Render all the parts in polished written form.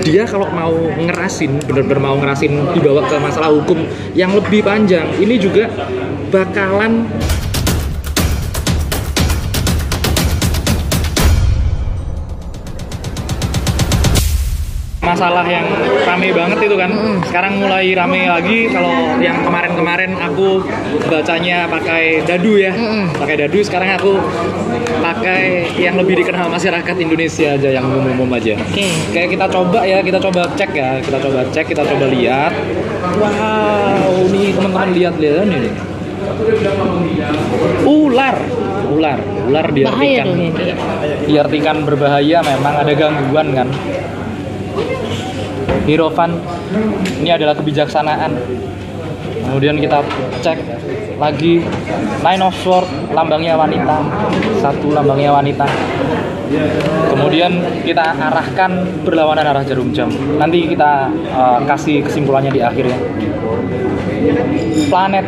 dia kalau mau ngerasin, bener-bener mau ngerasin dibawa ke masalah hukum yang lebih panjang, ini juga bakalan masalah yang rame banget itu kan. Sekarang mulai rame lagi. Kalau yang kemarin-kemarin aku bacanya pakai dadu ya, pakai dadu. Sekarang aku pakai yang lebih dikenal masyarakat Indonesia aja, yang umum-umum aja. Kayak kita coba ya, kita coba cek ya, kita coba lihat. Wow, nih teman-teman lihat ini. Ular diartikan berbahaya, memang ada gangguan kan. Hierophant ini adalah kebijaksanaan. Kemudian kita cek lagi Nine of Swords, lambangnya wanita. Satu lambangnya wanita. Kemudian kita arahkan berlawanan arah jarum jam. Nanti kita kasih kesimpulannya di akhir ya. Planet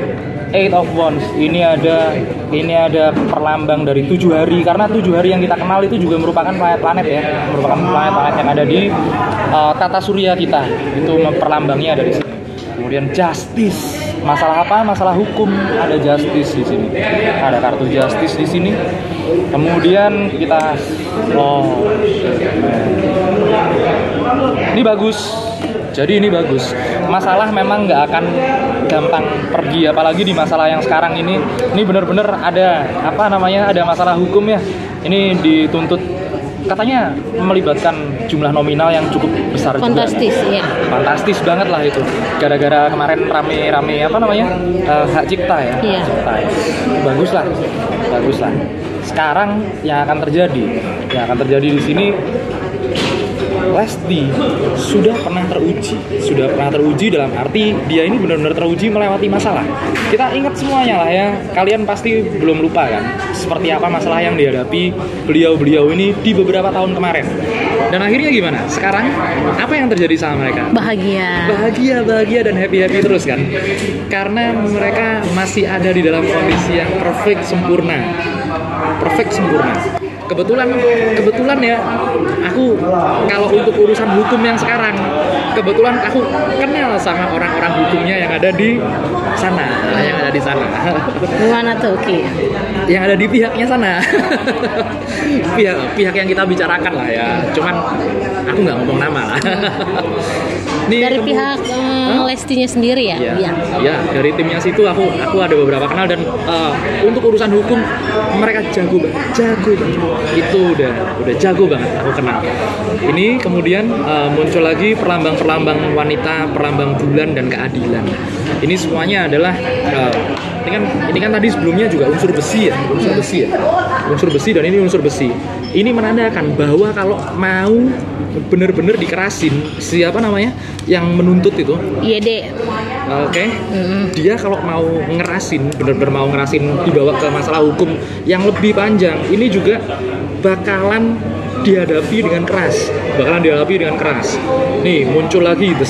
Eight of Wands, ini ada perlambang dari 7 hari, karena 7 hari yang kita kenal itu juga merupakan planet-planet ya, merupakan planet-planet yang ada di tata surya kita, itu perlambangnya dari sini. Kemudian Justice, masalah apa? Masalah hukum, ada Justice di sini, ada kartu Justice di sini. Kemudian kita, ini bagus. Jadi ini bagus. Masalah memang nggak akan gampang pergi, apalagi di masalah yang sekarang ini benar-benar ada ada masalah hukum ya. Ini dituntut, katanya melibatkan jumlah nominal yang cukup besar. Fantastis juga. Ya. Fantastis banget lah itu. Gara-gara kemarin rame-rame hak cipta ya. Iya. Cipta ya. Bagus lah. Sekarang yang akan terjadi di sini, Lesti sudah pernah teruji dalam arti dia ini benar-benar teruji melewati masalah. Kita ingat semuanya lah ya, kalian pasti belum lupa kan seperti apa masalah yang dihadapi beliau ini di beberapa tahun kemarin. Dan akhirnya gimana? Sekarang apa yang terjadi sama mereka? Bahagia dan happy terus kan? Karena mereka masih ada di dalam kondisi yang perfect sempurna. Kebetulan ya, aku kalau untuk urusan hukum yang sekarang, kebetulan aku kenal sama orang-orang hukumnya yang ada di sana. Mana tuh, Ki? Yang ada di pihaknya sana. pihak yang kita bicarakan lah ya. Cuman aku nggak ngomong nama lah. Dari pihak Lestinya sendiri ya? Iya, dari timnya situ aku ada beberapa kenal, dan untuk urusan hukum mereka jago banget. Itu udah jago banget aku kenal. Ini kemudian muncul lagi perlambang wanita, perlambang bulan dan keadilan. Ini semuanya adalah ini kan tadi sebelumnya juga unsur besi dan ini unsur besi. Ini menandakan bahwa kalau mau benar-benar dikerasin, yang menuntut itu, iya deh. Oke. Dia kalau mau ngerasin, benar-benar mau ngerasin dibawa ke masalah hukum yang lebih panjang, ini juga bakalan dihadapi dengan keras. Nih muncul lagi The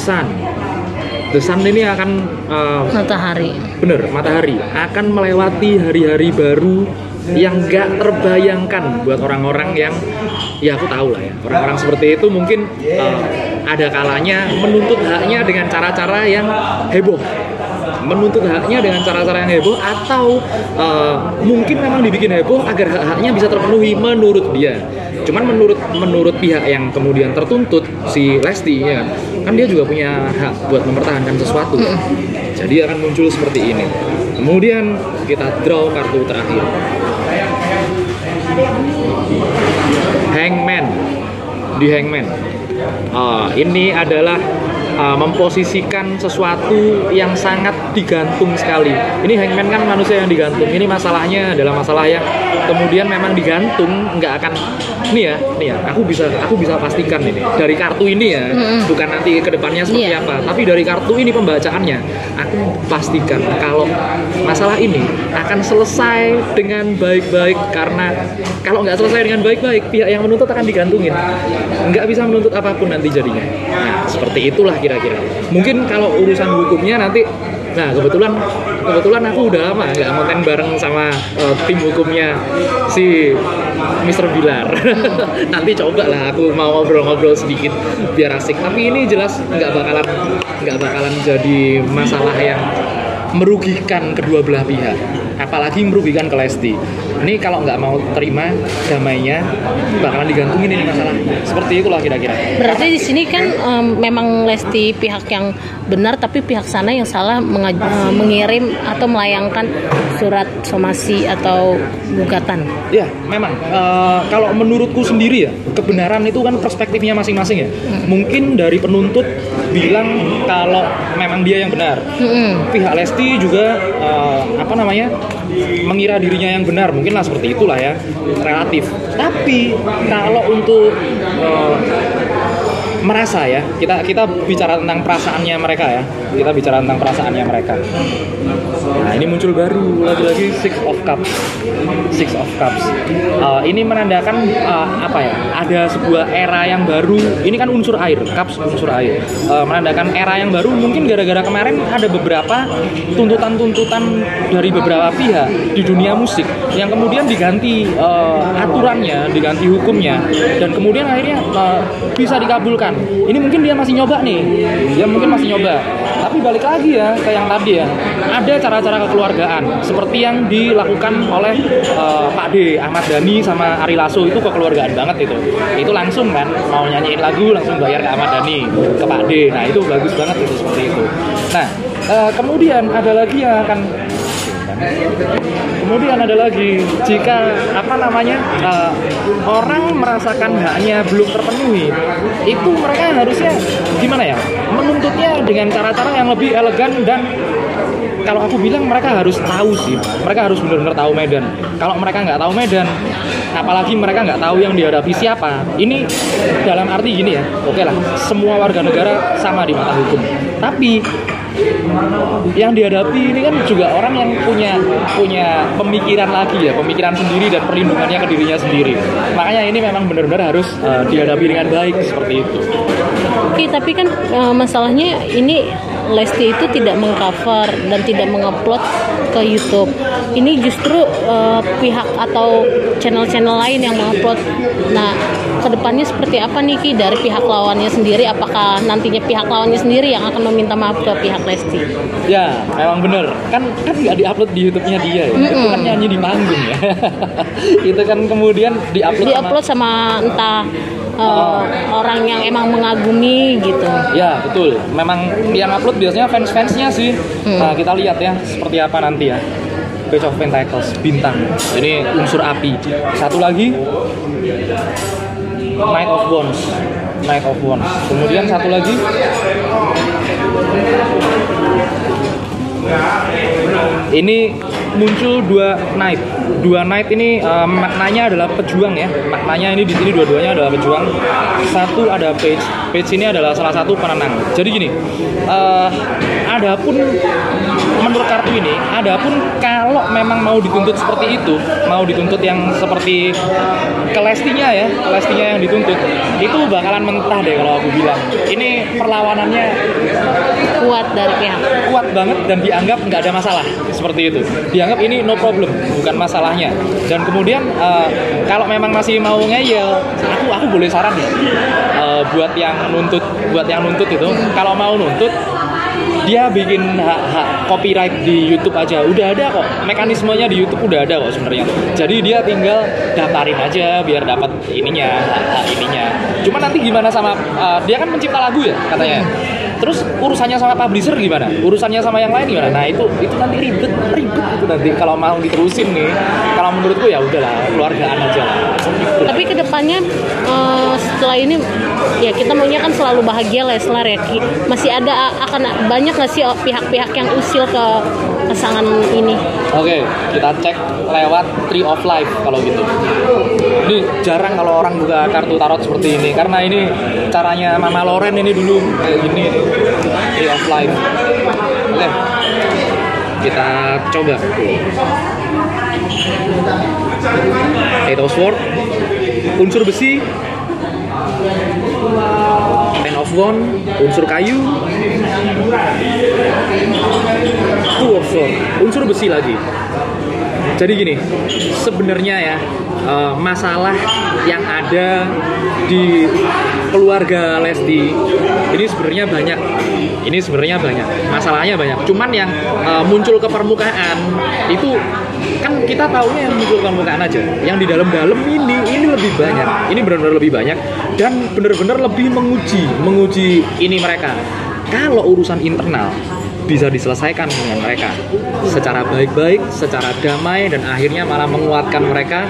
Sun ini akan matahari akan melewati hari-hari baru yang gak terbayangkan buat orang-orang yang, ya aku tahu lah ya, orang-orang seperti itu mungkin ada kalanya menuntut haknya dengan cara-cara yang heboh, atau mungkin memang dibikin heboh agar hak-haknya bisa terpenuhi menurut dia. Cuman menurut pihak yang kemudian tertuntut, si Lesti ya, kan dia juga punya hak buat mempertahankan sesuatu. Jadi akan muncul seperti ini. Kemudian kita draw kartu terakhir, Hangman. Ini adalah memposisikan sesuatu yang sangat digantung sekali. Ini Hangman kan manusia yang digantung. Ini masalahnya adalah masalah yang kemudian memang digantung, nggak akan. Nih ya, aku bisa pastikan ini dari kartu ini ya, bukan nanti kedepannya seperti apa, tapi dari kartu ini pembacaannya, aku pastikan kalau masalah ini akan selesai dengan baik-baik, karena kalau nggak selesai dengan baik-baik, pihak yang menuntut akan digantungin, nggak bisa menuntut apapun nanti jadinya. Nah, seperti itulah kira-kira. Mungkin kalau urusan hukumnya nanti Nah kebetulan aku udah lama nggak konten bareng sama tim hukumnya si Mr. Bilar. Nanti coba lah aku mau ngobrol-ngobrol sedikit biar asik. Tapi ini jelas nggak bakalan jadi masalah yang merugikan kedua belah pihak, apalagi merugikan ke Lesti. Ini kalau nggak mau terima damainya bakalan digantungin ini masalah. Seperti itulah kira-kira. Berarti di sini kan memang Lesti pihak yang benar, tapi pihak sana yang salah mengirim atau melayangkan surat somasi atau gugatan. Ya, memang. Kalau menurutku sendiri ya, kebenaran itu kan perspektifnya masing-masing ya. Mungkin dari penuntut bilang kalau memang dia yang benar. Pihak Lesti juga mengira dirinya yang benar, mungkinlah seperti itulah ya, relatif. Tapi kalau untuk merasa ya, kita bicara tentang perasaannya mereka ya, Nah ini muncul baru lagi Six of Cups. Ini menandakan ada sebuah era yang baru. Ini kan unsur air, cups unsur air. Menandakan era yang baru. Mungkin gara-gara kemarin ada beberapa tuntutan dari beberapa pihak di dunia musik yang kemudian diganti aturannya, diganti hukumnya, dan kemudian akhirnya bisa dikabulkan. Ini mungkin dia masih nyoba nih, tapi balik lagi ya ke yang tadi ya, ada cara-cara kekeluargaan seperti yang dilakukan oleh Pak D, Ahmad Dhani sama Ari Lasso. Itu kekeluargaan banget itu langsung kan mau nyanyiin lagu langsung bayar ke Ahmad Dhani, ke Pak D. Nah itu bagus banget itu, seperti itu. Nah kemudian ada lagi yang akan jika orang merasakan haknya belum terpenuhi, itu mereka harusnya gimana ya, menuntutnya dengan cara-cara yang lebih elegan. Dan kalau aku bilang mereka harus tahu sih, mereka harus benar-benar tahu medan. Kalau mereka nggak tahu medan, apalagi mereka nggak tahu yang dihadapi siapa, ini dalam arti gini ya, oke lah, semua warga negara sama di mata hukum, tapi yang dihadapi ini kan juga orang yang punya pemikiran sendiri dan perlindungannya ke dirinya sendiri. Makanya ini memang benar-benar harus dihadapi dengan baik seperti itu. Oke, tapi kan masalahnya ini Lesti itu tidak mengcover dan tidak mengupload ke YouTube. Ini justru pihak atau channel-channel lain yang mengupload. Nah, kedepannya seperti apa nih Ki dari pihak lawannya sendiri? Apakah nantinya pihak lawannya sendiri yang akan meminta maaf ke pihak Lesti? Ya, memang bener. Kan nggak diupload di YouTube-nya dia ya. Itu kan nyanyi di manggung ya. Itu kan kemudian diupload sama entah orang yang emang mengagumi gitu. Ya betul, memang yang upload biasanya fans-fansnya sih. Nah kita lihat ya seperti apa nanti ya. Page of Pentacles, bintang. Ini unsur api. Satu lagi Knight of Wands. Kemudian satu lagi ini muncul dua knight ini maknanya adalah pejuang ya. Maknanya ini di sini dua-duanya adalah pejuang. Satu ada page ini adalah salah satu penenang. Jadi gini, adapun menurut kartu ini, adapun kalau memang mau dituntut seperti itu, mau dituntut yang seperti Lestinya yang dituntut, itu bakalan mentah deh kalau aku bilang. Ini perlawanannya kuat banget dan dianggap nggak ada masalah seperti itu. Dianggap ini no problem, bukan masalahnya. Dan kemudian kalau memang masih mau ngeyel, aku boleh saran ya, buat yang nuntut itu, kalau mau nuntut dia bikin hak copyright di YouTube aja, udah ada kok mekanismenya di YouTube, udah ada kok sebenarnya. Jadi dia tinggal daftarin aja biar dapat hak ininya. Cuma nanti gimana sama dia kan pencipta lagu ya katanya. Terus urusannya sama publisher gimana? Urusannya sama yang lain gimana? Nah itu nanti ribet itu nanti kalau mau diterusin nih. Kalau menurutku ya udahlah, keluargaan aja lah. Tapi kedepannya setelah ini ya kita maunya kan selalu bahagia Leslar ya Ki. Masih akan banyak nggak sih pihak-pihak yang usil ke pasangan ini? Oke, kita cek lewat Tree of Life kalau gitu. Ini jarang kalau orang buka kartu tarot seperti ini, karena ini caranya Mama Loren ini dulu kayak gini. Tree of Life. Oke, kita coba. Eight of Swords, unsur besi, Line of One, unsur kayu, Two of Sword, unsur besi lagi. Jadi gini, sebenarnya ya masalah yang ada di keluarga Lesti ini sebenarnya banyak. Masalahnya banyak. Cuman yang muncul ke permukaan itu kan kita tahunya yang muncul ke permukaan aja. Yang di dalam-dalam ini lebih banyak. Ini benar-benar lebih banyak dan benar-benar lebih menguji ini mereka. Kalau urusan internal bisa diselesaikan dengan mereka secara baik-baik, secara damai, dan akhirnya malah menguatkan mereka.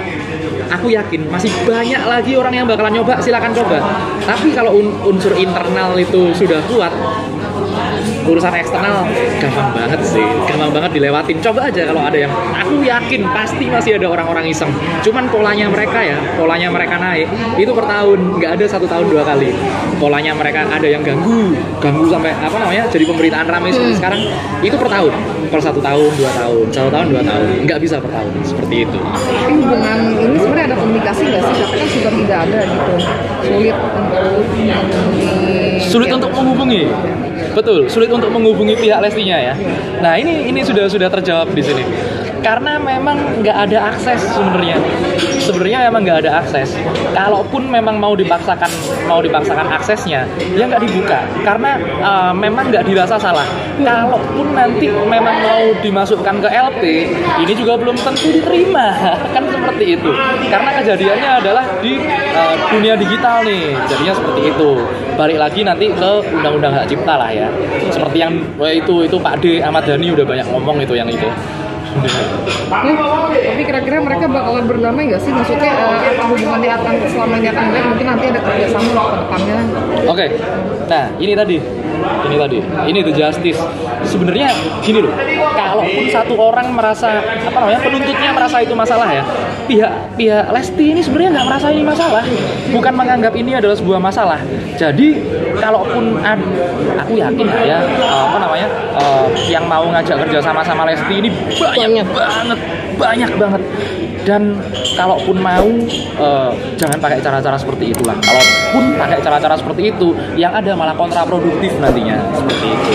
Aku yakin masih banyak lagi orang yang bakalan nyoba, silakan coba. Tapi kalau unsur internal itu sudah kuat, urusan eksternal gampang banget dilewatin. Coba aja kalau ada yang, aku yakin pasti masih ada orang-orang iseng. Cuman polanya mereka naik itu per tahun, nggak ada 1 tahun 2 kali. Polanya mereka ada yang ganggu sampai jadi pemberitaan ramai seperti sekarang itu per tahun, per 1 tahun 2 tahun, 1 tahun 2 tahun, nggak bisa per tahun seperti itu. Tapi hubungan ini sebenarnya ada komunikasi nggak sih? Tapi kan sudah tidak ada gitu, sulit untuk menghubungi. Betul, sulit untuk menghubungi pihak Lestinya ya. Nah ini sudah terjawab di sini. Karena memang nggak ada akses sebenarnya memang nggak ada akses. Kalaupun memang mau dipaksakan aksesnya, ya nggak dibuka. Karena memang nggak dirasa salah. Kalaupun nanti memang mau dimasukkan ke LP, ini juga belum tentu diterima. Kan seperti itu. Karena kejadiannya adalah di dunia digital nih. Jadinya seperti itu. Balik lagi nanti ke undang-undang hak cipta lah ya. Seperti yang itu Pak D. Ahmad Dhani udah banyak ngomong itu yang itu. Tapi kira-kira mereka bakalan berdamai nggak sih? Maksudnya apa hubungannya akan selama ini akan baik? Mungkin nanti ada kerjasama ke depannya. Oke. Nah ini tadi The Justice. Sebenarnya gini loh, kalaupun satu orang merasa penuntutnya merasa itu masalah ya, pihak Lesti ini sebenarnya nggak merasa ini masalah, bukan menganggap ini adalah sebuah masalah. Jadi kalaupun aku yakin ya yang mau ngajak kerja sama Lesti ini banyak banget. Dan kalaupun mau jangan pakai cara-cara seperti itulah. Kalaupun pakai cara-cara seperti itu, yang ada malah kontraproduktif nantinya seperti itu.